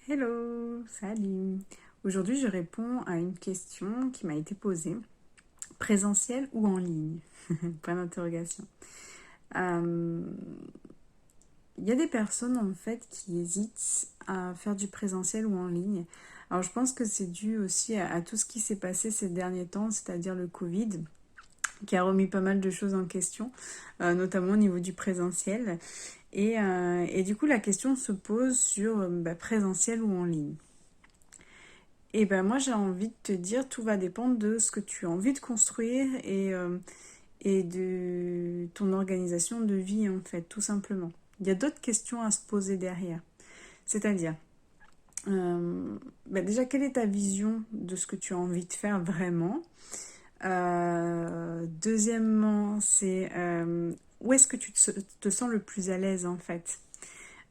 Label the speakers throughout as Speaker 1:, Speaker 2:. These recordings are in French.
Speaker 1: Hello, salut. Aujourd'hui, je réponds à une question qui m'a été posée. Présentiel ou en ligne? Point d'interrogation. Euh, Il y a des personnes en fait qui hésitent à faire du présentiel ou en ligne. Alors je pense que c'est dû aussi à tout ce qui s'est passé ces derniers temps, c'est-à-dire le Covid, qui a remis pas mal de choses en question, notamment au niveau du présentiel. Et du coup, la question se pose sur présentiel ou en ligne. Et ben moi j'ai envie de te dire, tout va dépendre de ce que tu as envie de construire et de ton organisation de vie en fait, tout simplement. Il y a d'autres questions à se poser derrière. C'est-à-dire, déjà, quelle est ta vision de ce que tu as envie de faire vraiment? Deuxièmement, c'est où est-ce que tu te sens le plus à l'aise en fait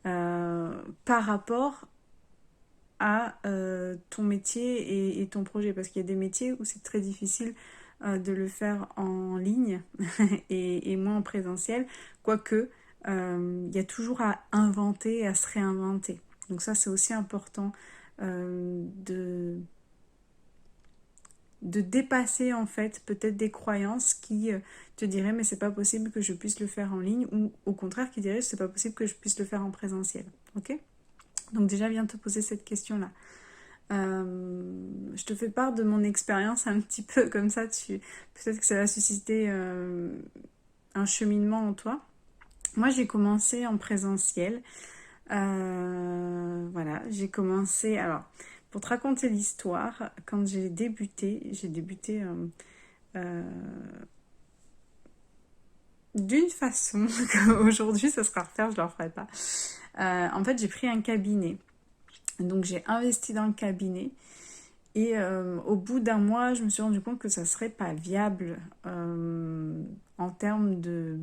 Speaker 1: par rapport à ton métier et ton projet. Parce qu'il y a des métiers où c'est très difficile de le faire en ligne et moins en présentiel. Quoique, il y a toujours à inventer, à se réinventer. Donc ça, c'est aussi important de dépasser en fait peut-être des croyances qui te diraient mais c'est pas possible que je puisse le faire en ligne ou au contraire qui diraient c'est pas possible que je puisse le faire en présentiel. Ok? Donc déjà viens te poser cette question-là. Je te fais part de mon expérience un petit peu comme ça, peut-être que ça va susciter un cheminement en toi. Moi, j'ai commencé en présentiel. Voilà, j'ai commencé. Alors, pour te raconter l'histoire, quand j'ai débuté euh, d'une façon qu'aujourd'hui, ça sera à refaire, je ne le referai pas. En fait, j'ai pris un cabinet. Donc, j'ai investi dans le cabinet. Et au bout d'un mois, je me suis rendu compte que ça serait pas viable en termes de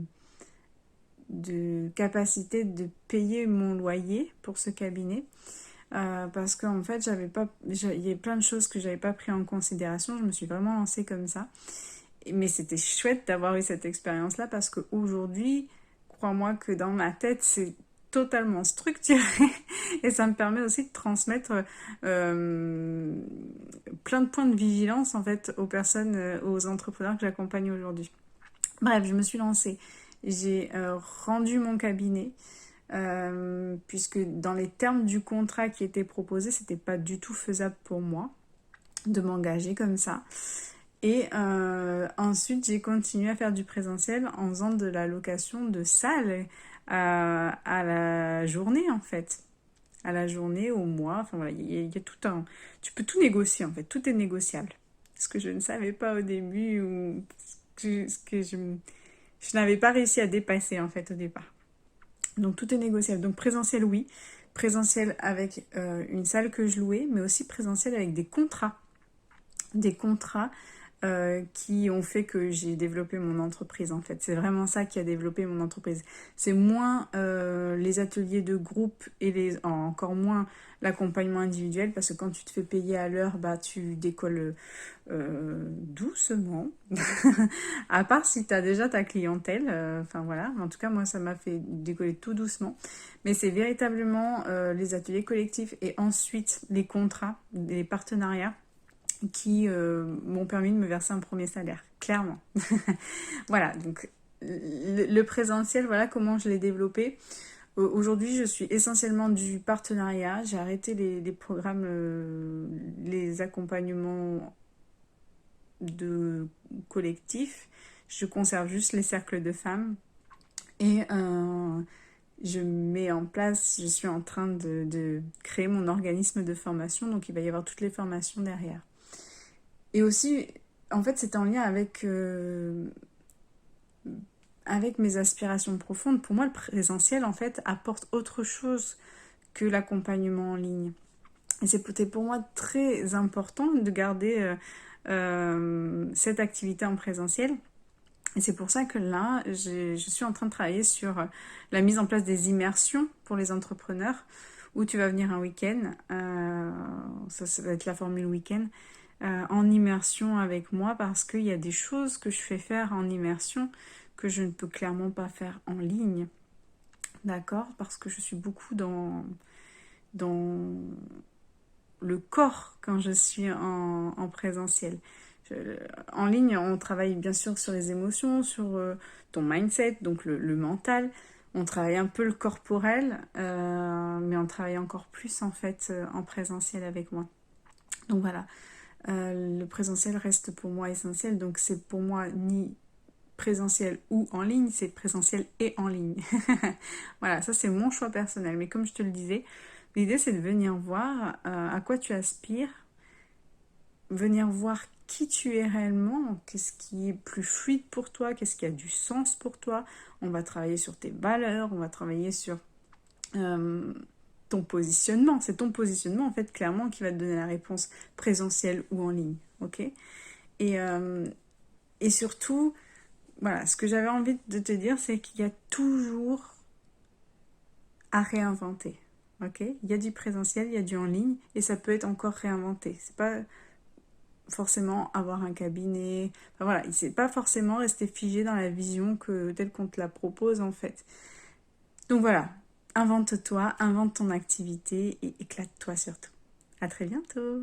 Speaker 1: capacité de payer mon loyer pour ce cabinet. Parce qu'en fait, il y a plein de choses que j'avais pas pris en considération. Je me suis vraiment lancée comme ça. Mais c'était chouette d'avoir eu cette expérience-là parce qu'aujourd'hui, crois-moi que dans ma tête, c'est totalement structuré et ça me permet aussi de transmettre euh, plein de points de vigilance en fait aux personnes, aux entrepreneurs que j'accompagne aujourd'hui. Bref, je me suis lancée. J'ai rendu mon cabinet puisque dans les termes du contrat qui était proposé, c'était pas du tout faisable pour moi de m'engager comme ça. Et ensuite, j'ai continué à faire du présentiel en faisant de la location de salles à la journée en fait. À la journée, au mois, enfin voilà, il y a tout un... Tu peux tout négocier en fait, tout est négociable. Ce que je ne savais pas au début ou ce que je n'avais pas réussi à dépasser en fait au départ. Donc tout est négociable. Donc présentiel oui, présentiel avec une salle que je louais, mais aussi présentiel avec des contrats. Des contrats qui ont fait que j'ai développé mon entreprise en fait. C'est vraiment ça qui a développé mon entreprise. C'est moins les ateliers de groupe et encore moins l'accompagnement individuel parce que quand tu te fais payer à l'heure, bah tu décolles doucement. À part si tu as déjà ta clientèle, enfin voilà. En tout cas, moi ça m'a fait décoller tout doucement. Mais c'est véritablement les ateliers collectifs et ensuite les contrats, les partenariats qui m'ont permis de me verser un premier salaire, clairement. Voilà, donc le présentiel, voilà comment je l'ai développé. Aujourd'hui, je suis essentiellement du partenariat. J'ai arrêté les programmes, les accompagnements de collectifs. Je conserve juste les cercles de femmes. Et je mets en place, je suis en train de créer mon organisme de formation. Donc, il va y avoir toutes les formations derrière. Et aussi, en fait, c'est en lien avec mes aspirations profondes. Pour moi, le présentiel, en fait, apporte autre chose que l'accompagnement en ligne. Et c'était pour moi très important de garder cette activité en présentiel. Et c'est pour ça que là, je suis en train de travailler sur la mise en place des immersions pour les entrepreneurs, où tu vas venir un week-end, ça va être la formule week-end, en immersion avec moi parce qu'il y a des choses que je fais faire en immersion que je ne peux clairement pas faire en ligne. D'accord? Parce que je suis beaucoup dans le corps quand je suis en présentiel. En ligne, on travaille bien sûr sur les émotions, sur ton mindset, donc le mental. On travaille un peu le corporel, mais on travaille encore plus en fait en présentiel avec moi. Donc voilà, le présentiel reste pour moi essentiel. Donc c'est pour moi ni présentiel ou en ligne, c'est présentiel et en ligne. Voilà, ça c'est mon choix personnel. Mais comme je te le disais, l'idée c'est de venir voir à quoi tu aspires, venir voir qui tu es réellement, qu'est-ce qui est plus fluide pour toi, qu'est-ce qui a du sens pour toi. On va travailler sur tes valeurs, on va travailler sur euh, ton positionnement. C'est ton positionnement en fait clairement qui va te donner la réponse présentielle ou en ligne. Ok. Et, euh, et surtout, voilà, ce que j'avais envie de te dire, c'est qu'il y a toujours à réinventer. Ok. Il y a du présentiel, il y a du en ligne et ça peut être encore réinventé. C'est pas forcément avoir un cabinet. Enfin, voilà, il ne s'est pas forcément resté figé dans la vision telle qu'on te la propose en fait. Donc voilà, invente-toi, invente ton activité et éclate-toi surtout. À très bientôt.